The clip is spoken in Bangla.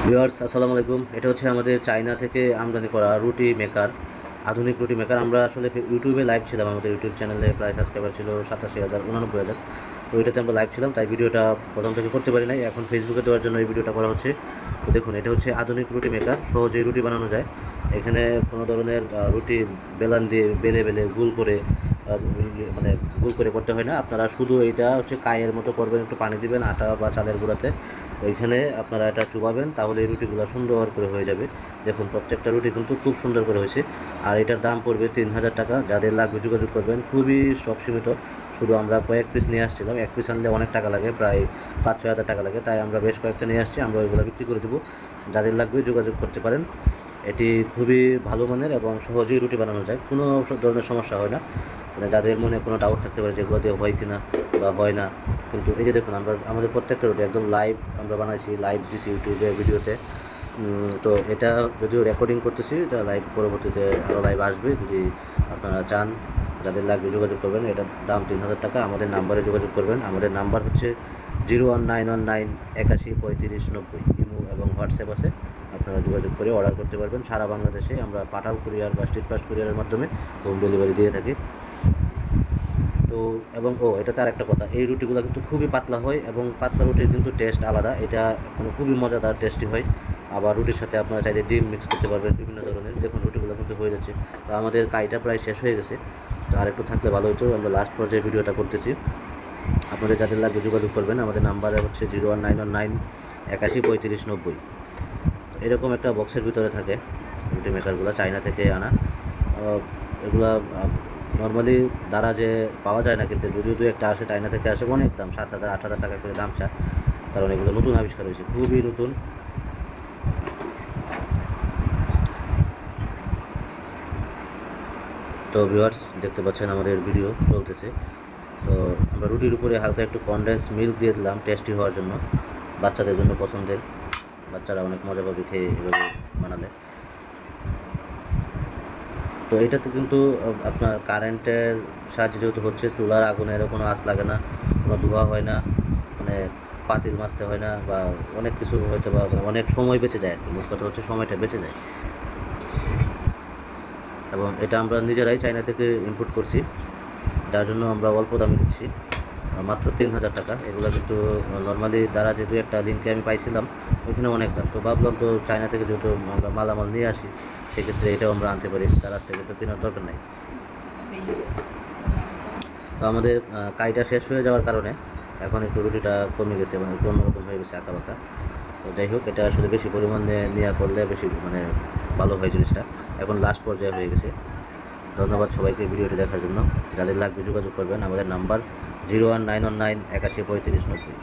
ভিউয়ার্স আসসালামু আলাইকুম। এটা হচ্ছে আমাদের চায়না থেকে আমদানি করা রুটি মেকার, আধুনিক রুটি মেকার। আমরা আসলে ইউটিউবে লাইভ ছিলাম, আমাদের ইউটিউব চ্যানেলে প্রায় সাবস্ক্রাইবার ছিল 87,000 89,000। তো ওইটাতে আমরা লাইভ ছিলাম, তাই ভিডিওটা প্রথম থেকে করতে পারি নাই। এখন ফেসবুকে দেওয়ার জন্য এই ভিডিওটা করা হচ্ছে। তো দেখুন, এটা হচ্ছে আধুনিক রুটি মেকার, সহজেই রুটি বানানো যায়। এখানে কোনো ধরনের রুটি বেলান দিয়ে বেলে বেলে গোল করে মানে গোল করে করতে হয় না। আপনারা শুধু এইটা হচ্ছে কায়ের মতো করবেন, একটু পানি দিবেন আটা বা চালের গুঁড়াতে, ওইখানে আপনারা এটা চুবাবেন, তাহলে এই রুটিগুলো সুন্দর করে হয়ে যাবে। দেখুন, প্রত্যেকটা রুটি কিন্তু খুব সুন্দর করে হয়েছে। আর এটার দাম পড়বে 3,000 টাকা। যাদের লাগবে যোগাযোগ করবেন, খুবই স্টক সীমিত। শুধু আমরা কয়েক পিস নিয়ে আসছিলাম, এক পিস আনলে অনেক টাকা লাগে, প্রায় 5-6 হাজার টাকা লাগে, তাই আমরা বেশ কয়েকটা নিয়ে আসছি। আমরা ওইগুলো বিক্রি করে দেবো, যাদের লাগবে যোগাযোগ করতে পারেন। এটি খুবই ভালো মানের এবং সহজেই রুটি বানানো যায়, কোনো ধরনের সমস্যা হয় না। মানে যাদের মনে কোনো ডাউট থাকতে পারে যেগুলো দিয়ে হয় কিনা বা হয় না, কিন্তু এই যে দেখুন, আমরা আমাদের প্রত্যেকটা রুটি একদম লাইভ আমরা বানাইছি, লাইভ দিছি ইউটিউবে ভিডিওতে। তো এটা যদিও রেকর্ডিং করতেছি, এটা লাইভ পরবর্তীতে আরও লাইভ আসবে। যদি আপনারা চান, যাদের লাগবে যোগাযোগ করবেন। এটার দাম 3,000 টাকা। আমাদের নাম্বারে যোগাযোগ করবেন। আমাদের নাম্বার হচ্ছে 01919 81 35 90। ইমো এবং হোয়াটসঅ্যাপ আছে, আপনারা যোগাযোগ করে অর্ডার করতে পারবেন। সারা বাংলাদেশে আমরা পাঠাও কুরিয়ার বা স্ট্রিট ফাস্ট কুরিয়ারের মাধ্যমে হোম ডেলিভারি দিয়ে থাকি। তো এবং এটাতে আর একটা কথা, এই রুটিগুলো কিন্তু খুবই পাতলা হয় এবং পাতলা রুটির কিন্তু টেস্ট আলাদা। এটা মানে খুবই মজাদার টেস্টি হয়। আবার রুটির সাথে আপনারা চাইলে ডিম মিক্স করতে পারবেন বিভিন্ন ধরনের। দেখুন, রুটিগুলো কিন্তু হয়ে যাচ্ছে। তো আমাদের কাইটা প্রায় শেষ হয়ে গেছে, তো আর একটু থাকলে ভালো হতো। আমরা লাস্ট পর্যায়ে ভিডিওটা করতেছি। আপনাদের যাদের লাগবে যোগাযোগ করবেন। আমাদের নাম্বারে হচ্ছে 01919 81 35 90। এরকম একটা বক্সের ভিতরে থাকে রুটি মেকারগুলো, চায়না থেকে আনা। এগুলা নর্মালি দারাজে পাওয়া যায় না, কিন্তু যদিও দু একটা আসে, চায়না থেকে আসে, অনেক দাম, 7,000 8,000 টাকা করে দাম চা। কারণ এগুলো নতুন আবিষ্কার হয়েছে, খুবই নতুন। তো ভিউয়ার্স দেখতে পাচ্ছেন আমাদের ভিডিও চলতেছে। তো আমরা রুটির উপরে হালকা একটু কনডেন্স মিল্ক দিয়ে দিলাম টেস্টি হওয়ার জন্য, বাচ্চাদের জন্য পছন্দের। বাচ্চারা অনেক মজা পাবে খেয়ে এভাবে বানালে। তো এটাতে কিন্তু আপনার কারেন্টের সাহায্যে যেহেতু হচ্ছে, চুলার আগুনেরও কোনো আঁচ লাগে না, কোনো ধোঁয়া হয় না, মানে পাতিল মাজতে হয় না, বা অনেক কিছু হয়তো বা অনেক সময় বেঁচে যায় আর কি। মোট কথা হচ্ছে সময়টা বেঁচে যায়। এবং এটা আমরা নিজেরাই চায়না থেকে ইম্পোর্ট করছি, যার জন্য আমরা অল্প দামে দিচ্ছি, মাত্র 3,000 টাকা। এগুলো কিন্তু নর্মালি দ্বারা যে দু একটা লিঙ্কে আমি পাইছিলাম, ওইখানে অনেক দাম। তো ভাবলাম, তো চায়না থেকে যেহেতু আমরা মালামাল নিয়ে আসি, সেক্ষেত্রে এটাও আমরা আনতে পারি, দারাজ থেকে তো কেনার দরকার নাই। তো আমাদের কাইটা শেষ হয়ে যাওয়ার কারণে এখন একটু রুটিটা কমে গেছে, মানে একটু অন্যরকম হয়ে গেছে, আঁকা বাঁকা। তো যাই হোক, এটা আসলে বেশি পরিমাণে নেওয়া করলে বেশি মানে ভালো হয় জিনিসটা। এখন লাস্ট পর্যায়ে হয়ে গেছে। ধন্যবাদ সবাইকে ভিডিওটি দেখার জন্য। যাদের লাগবে যোগাযোগ করবেন। আমাদের নাম্বার 01919 81 35 90।